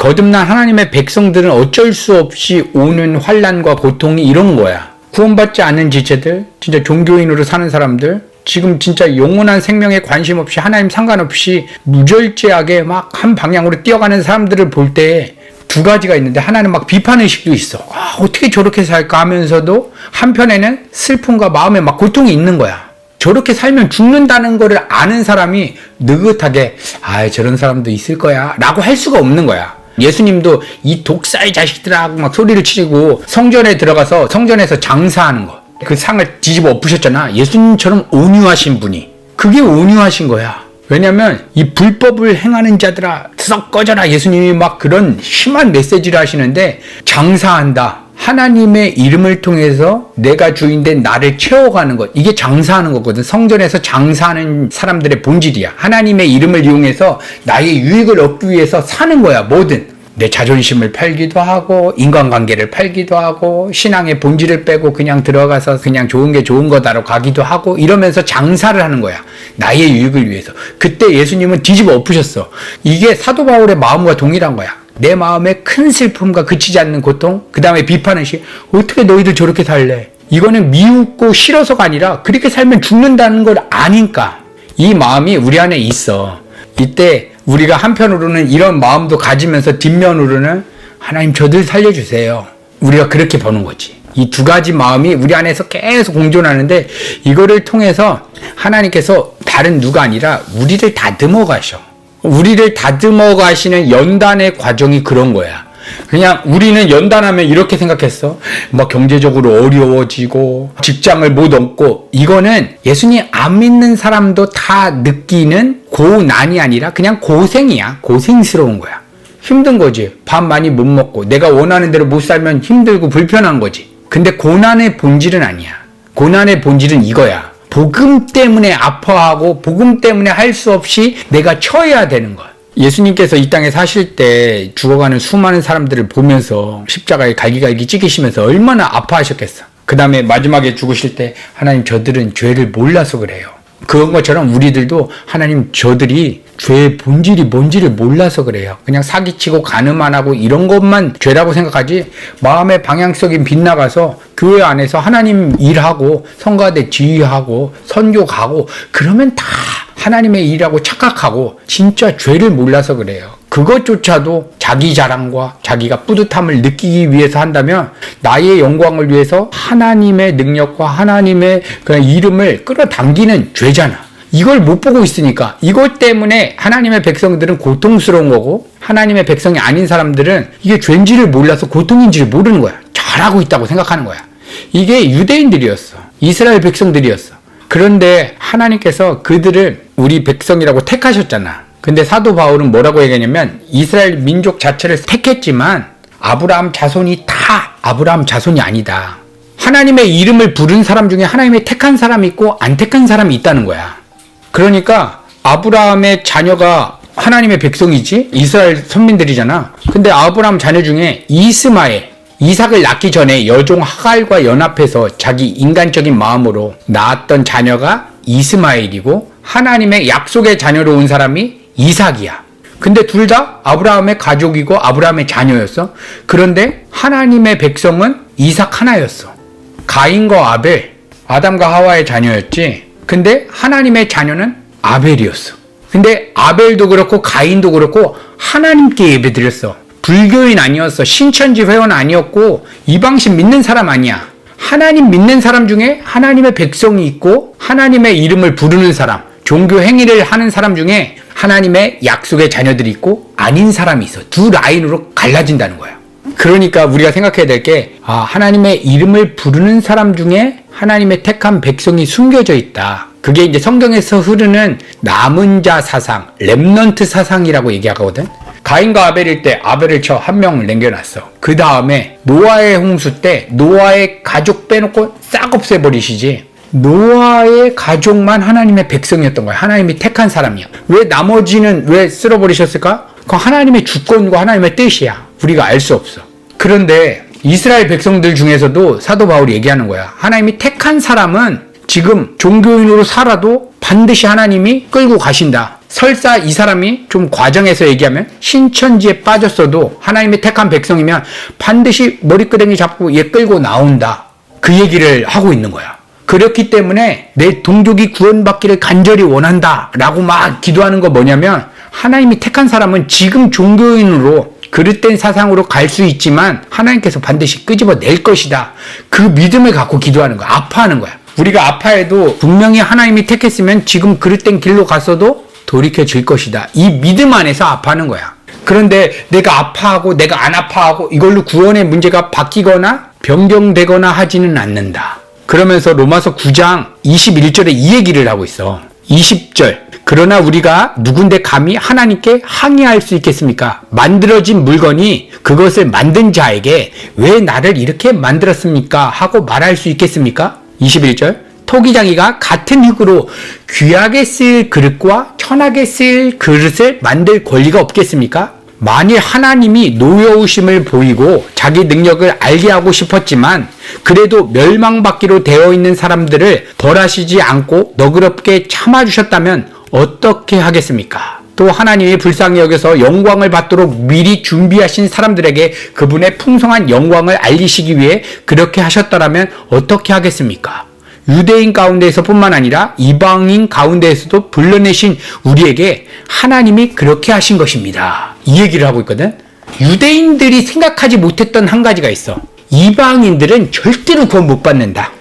거듭난 하나님의 백성들은 어쩔 수 없이 오는 환난과 고통이 이런 거야. 구원받지 않는 지체들, 진짜 종교인으로 사는 사람들, 지금 진짜 영원한 생명에 관심 없이 하나님 상관없이 무절제하게 막 한 방향으로 뛰어가는 사람들을 볼 때 두 가지가 있는데, 하나는 막 비판의식도 있어. 어떻게 저렇게 살까 하면서도 한편에는 슬픔과 마음에 막 고통이 있는 거야. 저렇게 살면 죽는다는 거를 아는 사람이 느긋하게 저런 사람도 있을 거야 라고 할 수가 없는 거야. 예수님도 이 독사의 자식들하고 막 소리를 치고 성전에 들어가서 성전에서 장사하는 거, 그 상을 뒤집어 엎으셨잖아. 예수님처럼 온유하신 분이, 그게 온유하신 거야. 왜냐면 이 불법을 행하는 자들아 썩 꺼져라, 예수님이 막 그런 심한 메시지를 하시는데, 장사한다, 하나님의 이름을 통해서 내가 주인된 나를 채워가는 것, 이게 장사하는 거거든. 성전에서 장사하는 사람들의 본질이야. 하나님의 이름을 이용해서 나의 유익을 얻기 위해서 사는 거야. 뭐든 내 자존심을 팔기도 하고 인간관계를 팔기도 하고 신앙의 본질을 빼고 그냥 들어가서 그냥 좋은 게 좋은 거다로 가기도 하고, 이러면서 장사를 하는 거야, 나의 유익을 위해서. 그때 예수님은 뒤집어 엎으셨어. 이게 사도 바울의 마음과 동일한 거야. 내 마음에 큰 슬픔과 그치지 않는 고통, 그 다음에 비판의식. 어떻게 너희들 저렇게 살래? 이거는 미웃고 싫어서가 아니라 그렇게 살면 죽는다는 걸 아니까 이 마음이 우리 안에 있어. 이때 우리가 한편으로는 이런 마음도 가지면서 뒷면으로는 하나님 저들 살려주세요, 우리가 그렇게 보는 거지. 이 두 가지 마음이 우리 안에서 계속 공존하는데, 이거를 통해서 하나님께서 다른 누가 아니라 우리를 다듬어 가셔. 우리를 다듬어 가시는 연단의 과정이 그런 거야. 그냥 우리는 연단하면 이렇게 생각했어. 막 경제적으로 어려워지고 직장을 못 얻고, 이거는 예수님 안 믿는 사람도 다 느끼는 고난이 아니라 그냥 고생이야. 고생스러운 거야. 힘든 거지. 밥 많이 못 먹고 내가 원하는 대로 못 살면 힘들고 불편한 거지. 근데 고난의 본질은 아니야. 고난의 본질은 이거야. 복음 때문에 아파하고 복음 때문에 할 수 없이 내가 처해야 되는 거야. 예수님께서 이 땅에 사실 때 죽어가는 수많은 사람들을 보면서 십자가에 갈기갈기 찍히시면서 얼마나 아파하셨겠어. 그 다음에 마지막에 죽으실 때 하나님 저들은 죄를 몰라서 그래요. 그런 것처럼 우리들도 하나님 저들이 죄의 본질이 뭔지를 몰라서 그래요. 그냥 사기치고 간음만 하고 이런 것만 죄라고 생각하지, 마음의 방향성이 빗나가서 교회 안에서 하나님 일하고 성가대 지휘하고 선교 가고 그러면 다 하나님의 일이라고 착각하고 진짜 죄를 몰라서 그래요. 그것조차도 자기 자랑과 자기가 뿌듯함을 느끼기 위해서 한다면, 나의 영광을 위해서 하나님의 능력과 하나님의 그냥 이름을 끌어당기는 죄잖아. 이걸 못 보고 있으니까, 이것 때문에 하나님의 백성들은 고통스러운 거고, 하나님의 백성이 아닌 사람들은 이게 죄인지를 몰라서 고통인지를 모르는 거야. 잘하고 있다고 생각하는 거야. 이게 유대인들이었어. 이스라엘 백성들이었어. 그런데 하나님께서 그들을 우리 백성이라고 택하셨잖아. 근데 사도 바울은 뭐라고 얘기하냐면, 이스라엘 민족 자체를 택했지만 아브라함 자손이 다 아브라함 자손이 아니다. 하나님의 이름을 부른 사람 중에 하나님의 택한 사람이 있고 안 택한 사람이 있다는 거야. 그러니까 아브라함의 자녀가 하나님의 백성이지, 이스라엘 선민들이잖아. 근데 아브라함 자녀 중에 이스마엘, 이삭을 낳기 전에 여종 하갈과 연합해서 자기 인간적인 마음으로 낳았던 자녀가 이스마엘이고, 하나님의 약속의 자녀로 온 사람이 이삭이야. 근데 둘 다 아브라함의 가족이고 아브라함의 자녀였어. 그런데 하나님의 백성은 이삭 하나였어. 가인과 아벨, 아담과 하와의 자녀였지. 근데 하나님의 자녀는 아벨이었어. 근데 아벨도 그렇고 가인도 그렇고 하나님께 예배드렸어. 불교인 아니었어. 신천지 회원 아니었고 이방신 믿는 사람 아니야. 하나님 믿는 사람 중에 하나님의 백성이 있고 하나님의 이름을 부르는 사람, 종교 행위를 하는 사람 중에 하나님의 약속의 자녀들이 있고 아닌 사람이 있어. 두 라인으로 갈라진다는 거야. 그러니까 우리가 생각해야 될 게, 하나님의 이름을 부르는 사람 중에 하나님의 택한 백성이 숨겨져 있다. 그게 이제 성경에서 흐르는 남은 자 사상, 렘넌트 사상이라고 얘기하거든. 가인과 아벨일 때 아벨을 쳐 한 명을 남겨놨어. 그 다음에 노아의 홍수 때 노아의 가족 빼놓고 싹 없애버리시지. 노아의 가족만 하나님의 백성이었던 거야. 하나님이 택한 사람이야. 왜 나머지는 왜 쓸어버리셨을까? 그건 하나님의 주권과 하나님의 뜻이야. 우리가 알 수 없어. 그런데 이스라엘 백성들 중에서도 사도 바울이 얘기하는 거야. 하나님이 택한 사람은 지금 종교인으로 살아도 반드시 하나님이 끌고 가신다. 설사 이 사람이 좀 과정해서 얘기하면 신천지에 빠졌어도 하나님의 택한 백성이면 반드시 머리끄댕이 잡고 얘 끌고 나온다. 그 얘기를 하고 있는 거야. 그렇기 때문에 내 동족이 구원받기를 간절히 원한다 라고 막 기도하는 거 뭐냐면, 하나님이 택한 사람은 지금 종교인으로 그릇된 사상으로 갈 수 있지만 하나님께서 반드시 끄집어낼 것이다. 그 믿음을 갖고 기도하는 거야. 아파하는 거야. 우리가 아파해도 분명히 하나님이 택했으면 지금 그릇된 길로 갔어도 돌이켜질 것이다. 이 믿음 안에서 아파하는 거야. 그런데 내가 아파하고 내가 안 아파하고 이걸로 구원의 문제가 바뀌거나 변경되거나 하지는 않는다. 그러면서 로마서 9장 21절에 이 얘기를 하고 있어. 20절. 그러나 우리가 누군데 감히 하나님께 항의할 수 있겠습니까? 만들어진 물건이 그것을 만든 자에게 왜 나를 이렇게 만들었습니까? 하고 말할 수 있겠습니까? 21절. 토기장이가 같은 흙으로 귀하게 쓰일 그릇과 천하게 쓰일 그릇을 만들 권리가 없겠습니까? 만일 하나님이 노여우심을 보이고 자기 능력을 알게 하고 싶었지만 그래도 멸망받기로 되어 있는 사람들을 벌하시지 않고 너그럽게 참아주셨다면 어떻게 하겠습니까? 또 하나님이 불쌍히 여겨서 영광을 받도록 미리 준비하신 사람들에게 그분의 풍성한 영광을 알리시기 위해 그렇게 하셨더라면 어떻게 하겠습니까? 유대인 가운데에서 뿐만 아니라 이방인 가운데에서도 불러내신 우리에게 하나님이 그렇게 하신 것입니다. 이 얘기를 하고 있거든. 유대인들이 생각하지 못했던 한 가지가 있어. 이방인들은 절대로 구원 못 받는다.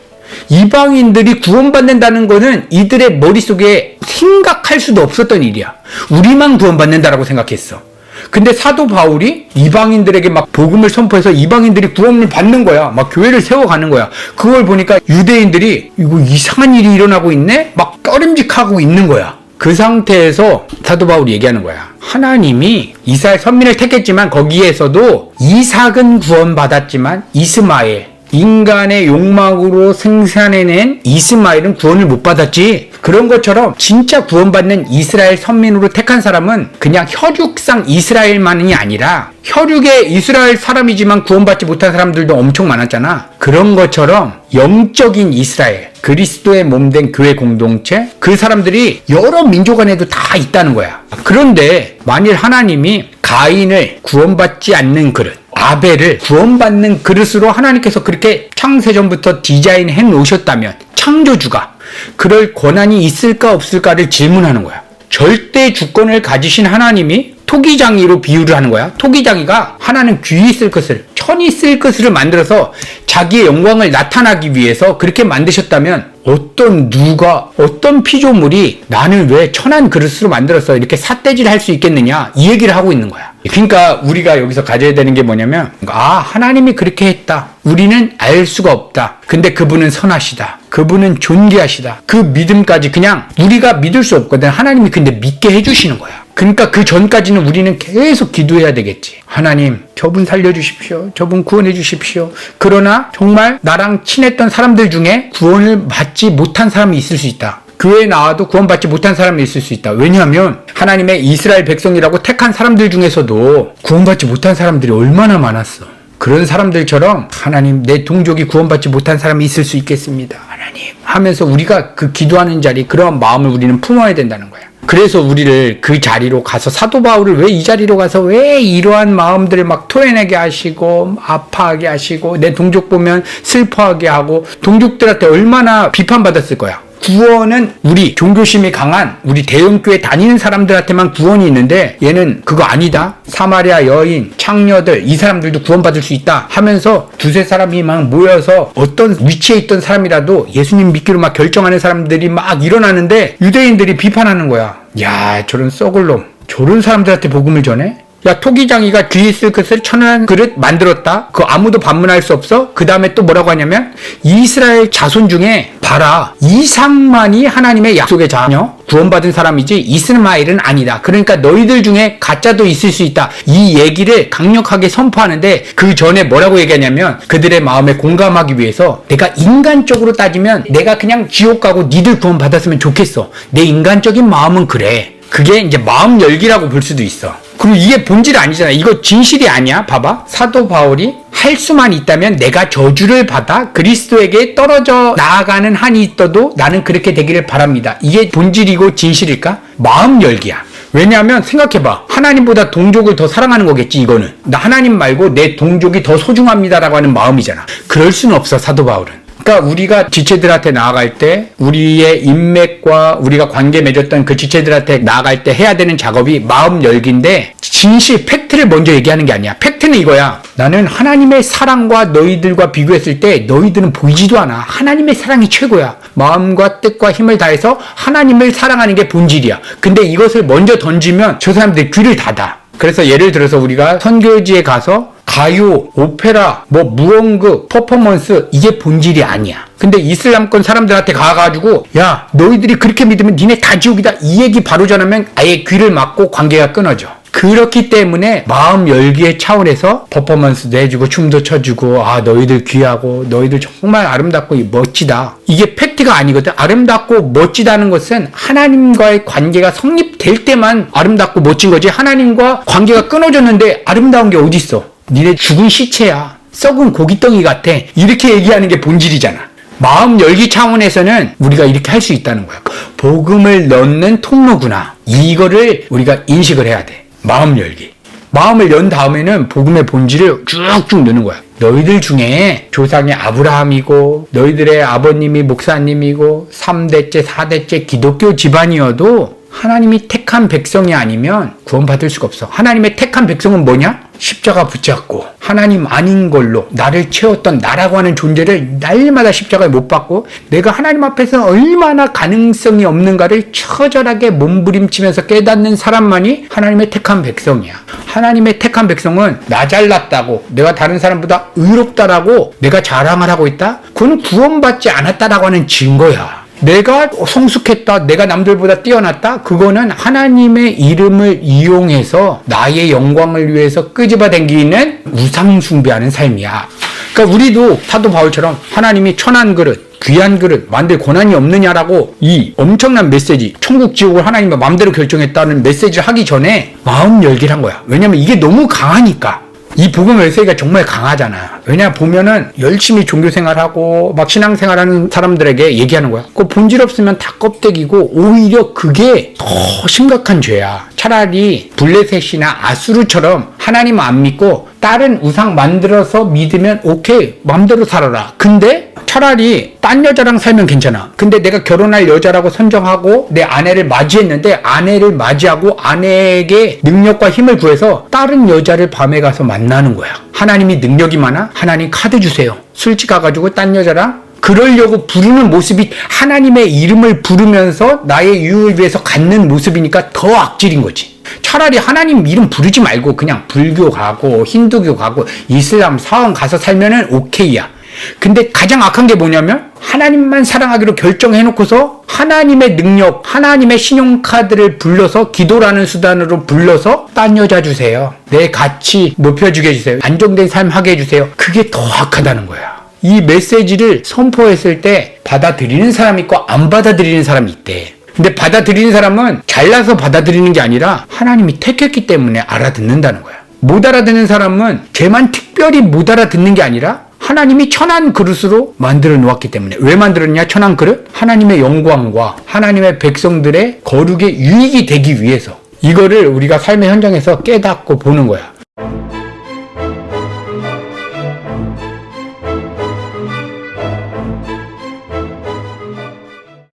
이방인들이 구원받는다는 거는 이들의 머릿속에 생각할 수도 없었던 일이야. 우리만 구원받는다라고 생각했어. 근데 사도 바울이 이방인들에게 막 복음을 선포해서 이방인들이 구원을 받는 거야. 막 교회를 세워가는 거야. 그걸 보니까 유대인들이 이거 이상한 일이 일어나고 있네? 막 꺼림직하고 있는 거야. 그 상태에서 사도 바울이 얘기하는 거야. 하나님이 이스라엘 선민을 택했지만 거기에서도 이삭은 구원받았지만 이스마엘, 인간의 욕망으로 생산해낸 이스마엘은 구원을 못 받았지. 그런 것처럼 진짜 구원받는 이스라엘 선민으로 택한 사람은 그냥 혈육상 이스라엘만이 아니라 혈육의 이스라엘 사람이지만 구원받지 못한 사람들도 엄청 많았잖아. 그런 것처럼 영적인 이스라엘, 그리스도의 몸된 교회 공동체, 그 사람들이 여러 민족 안에도 다 있다는 거야. 그런데 만일 하나님이 가인을 구원받지 않는 그릇, 아벨을 구원받는 그릇으로 하나님께서 그렇게 창세전부터 디자인해 놓으셨다면 창조주가 그럴 권한이 있을까 없을까를 질문하는 거야. 절대 주권을 가지신 하나님이 토기장이로 비유를 하는 거야. 토기장이가 하나는 귀히 쓸 것을, 천이 쓸 것을 만들어서 자기의 영광을 나타나기 위해서 그렇게 만드셨다면 어떤 피조물이 나는 왜 천한 그릇으로 만들었어 이렇게 삿대질 할 수 있겠느냐, 이 얘기를 하고 있는 거야. 그러니까 우리가 여기서 가져야 되는 게 뭐냐면, 하나님이 그렇게 했다. 우리는 알 수가 없다. 근데 그분은 선하시다. 그분은 존귀하시다. 그 믿음까지 그냥 우리가 믿을 수 없거든. 하나님이 근데 믿게 해주시는 거야. 그러니까 그 전까지는 우리는 계속 기도해야 되겠지. 하나님, 저분 살려주십시오. 저분 구원해 주십시오. 그러나 정말 나랑 친했던 사람들 중에 구원을 받지 못한 사람이 있을 수 있다. 교회에 나와도 구원받지 못한 사람이 있을 수 있다. 왜냐하면 하나님의 이스라엘 백성이라고 택한 사람들 중에서도 구원받지 못한 사람들이 얼마나 많았어. 그런 사람들처럼 하나님, 내 동족이 구원받지 못한 사람이 있을 수 있겠습니다. 하나님 하면서 우리가 그 기도하는 자리, 그런 마음을 우리는 품어야 된다는 거야. 그래서 우리를 그 자리로 가서, 사도 바울을 왜 이 자리로 가서 왜 이러한 마음들을 막 토해내게 하시고 아파하게 하시고 내 동족 보면 슬퍼하게 하고, 동족들한테 얼마나 비판받았을 거야. 구원은 우리 종교심이 강한 우리 대형교회 다니는 사람들한테만 구원이 있는데 얘는 그거 아니다. 사마리아 여인, 창녀들, 이 사람들도 구원받을 수 있다 하면서 두세 사람이 막 모여서 어떤 위치에 있던 사람이라도 예수님 믿기로 막 결정하는 사람들이 막 일어나는데 유대인들이 비판하는 거야. 야, 저런 썩을 놈, 저런 사람들한테 복음을 전해? 야, 토기장이가 귀에 쓸 것을 천한 그릇 만들었다. 그거 아무도 반문할 수 없어? 그 다음에 또 뭐라고 하냐면, 이스라엘 자손 중에 봐라, 이삭만이 하나님의 약속의 자녀, 구원받은 사람이지 이스마엘은 아니다. 그러니까 너희들 중에 가짜도 있을 수 있다. 이 얘기를 강력하게 선포하는데, 그 전에 뭐라고 얘기하냐면, 그들의 마음에 공감하기 위해서 내가 인간적으로 따지면 내가 그냥 지옥 가고 니들 구원받았으면 좋겠어. 내 인간적인 마음은 그래. 그게 이제 마음 열기라고 볼 수도 있어. 그리고 이게 본질이 아니잖아. 이거 진실이 아니야. 봐봐. 사도 바울이 할 수만 있다면 내가 저주를 받아 그리스도에게 떨어져 나아가는 한이 있어도 나는 그렇게 되기를 바랍니다. 이게 본질이고 진실일까? 마음 열기야. 왜냐하면 생각해봐. 하나님보다 동족을 더 사랑하는 거겠지 이거는. 나 하나님 말고 내 동족이 더 소중합니다라고 하는 마음이잖아. 그럴 수는 없어 사도 바울은. 그러니까 우리가 지체들한테 나아갈 때 우리의 인맥과 우리가 관계 맺었던 그 지체들한테 나아갈 때 해야 되는 작업이 마음 열기인데 진실, 팩트를 먼저 얘기하는 게 아니야. 팩트는 이거야. 나는 하나님의 사랑과 너희들과 비교했을 때 너희들은 보이지도 않아. 하나님의 사랑이 최고야. 마음과 뜻과 힘을 다해서 하나님을 사랑하는 게 본질이야. 근데 이것을 먼저 던지면 저 사람들이 귀를 닫아. 그래서 예를 들어서 우리가 선교지에 가서 가요, 오페라, 무언극, 퍼포먼스 이게 본질이 아니야. 근데 이슬람권 사람들한테 가가지고 야 너희들이 그렇게 믿으면 니네 다 지옥이다 이 얘기 바로 전하면 아예 귀를 막고 관계가 끊어져. 그렇기 때문에 마음 열기의 차원에서 퍼포먼스도 해주고 춤도 춰주고 너희들 귀하고 너희들 정말 아름답고 멋지다. 이게 팩트가 아니거든. 아름답고 멋지다는 것은 하나님과의 관계가 성립될 때만 아름답고 멋진 거지. 하나님과 관계가 끊어졌는데 아름다운 게 어딨어. 니네 죽은 시체야. 썩은 고깃덩이 같아. 이렇게 얘기하는 게 본질이잖아. 마음 열기 차원에서는 우리가 이렇게 할 수 있다는 거야. 복음을 넣는 통로구나. 이거를 우리가 인식을 해야 돼. 마음 열기. 마음을 연 다음에는 복음의 본질을 쭉쭉 넣는 거야. 너희들 중에 조상이 아브라함이고 너희들의 아버님이 목사님이고 3대째 4대째 기독교 집안이어도 하나님이 택한 백성이 아니면 구원받을 수가 없어. 하나님의 택한 백성은 뭐냐? 십자가 붙잡고 하나님 아닌 걸로 나를 채웠던 나라고 하는 존재를 날마다 십자가에 못 박고 내가 하나님 앞에서 얼마나 가능성이 없는가를 처절하게 몸부림치면서 깨닫는 사람만이 하나님의 택한 백성이야. 하나님의 택한 백성은 나 잘났다고 내가 다른 사람보다 의롭다라고 내가 자랑을 하고 있다? 그건 구원받지 않았다라고 하는 증거야. 내가 성숙했다, 내가 남들보다 뛰어났다? 그거는 하나님의 이름을 이용해서 나의 영광을 위해서 끄집어당기는 우상 숭배하는 삶이야. 그러니까 우리도 사도 바울처럼 하나님이 천한 그릇, 귀한 그릇 만들 권한이 없느냐라고 이 엄청난 메시지, 천국 지옥을 하나님이 마음대로 결정했다는 메시지를 하기 전에 마음 열기를 한 거야. 왜냐면 이게 너무 강하니까. 이 복음 메시지가 정말 강하잖아. 왜냐 보면은 열심히 종교생활하고 막 신앙생활하는 사람들에게 얘기하는 거야. 그 본질 없으면 다 껍데기고 오히려 그게 더 심각한 죄야. 차라리 블레셋이나 아수르처럼 하나님 안 믿고 다른 우상 만들어서 믿으면 오케이 마음대로 살아라. 근데 차라리 딴 여자랑 살면 괜찮아. 근데 내가 결혼할 여자라고 선정하고 내 아내를 맞이했는데 아내를 맞이하고 아내에게 능력과 힘을 구해서 다른 여자를 밤에 가서 만나는 거야. 하나님이 능력이 많아? 하나님 카드 주세요. 술집 가가지고 딴 여자랑 그러려고 부르는 모습이 하나님의 이름을 부르면서 나의 유익을 위해서 갖는 모습이니까 더 악질인 거지. 차라리 하나님 이름 부르지 말고 그냥 불교 가고 힌두교 가고 이슬람 사원 가서 살면은 오케이야. 근데 가장 악한 게 뭐냐면 하나님만 사랑하기로 결정해놓고서 하나님의 능력, 하나님의 신용카드를 불러서 기도라는 수단으로 불러서 딴 여자 주세요. 내 가치 높여주게 해주세요. 안정된 삶 하게 해주세요. 그게 더 악하다는 거야. 이 메시지를 선포했을 때 받아들이는 사람이 있고 안 받아들이는 사람이 있대. 근데 받아들이는 사람은 잘나서 받아들이는 게 아니라 하나님이 택했기 때문에 알아듣는다는 거야. 못 알아듣는 사람은 쟤만 특별히 못 알아듣는 게 아니라 하나님이 천한 그릇으로 만들어 놓았기 때문에. 왜 만들었냐 천한 그릇? 하나님의 영광과 하나님의 백성들의 거룩의 유익이 되기 위해서. 이거를 우리가 삶의 현장에서 깨닫고 보는 거야.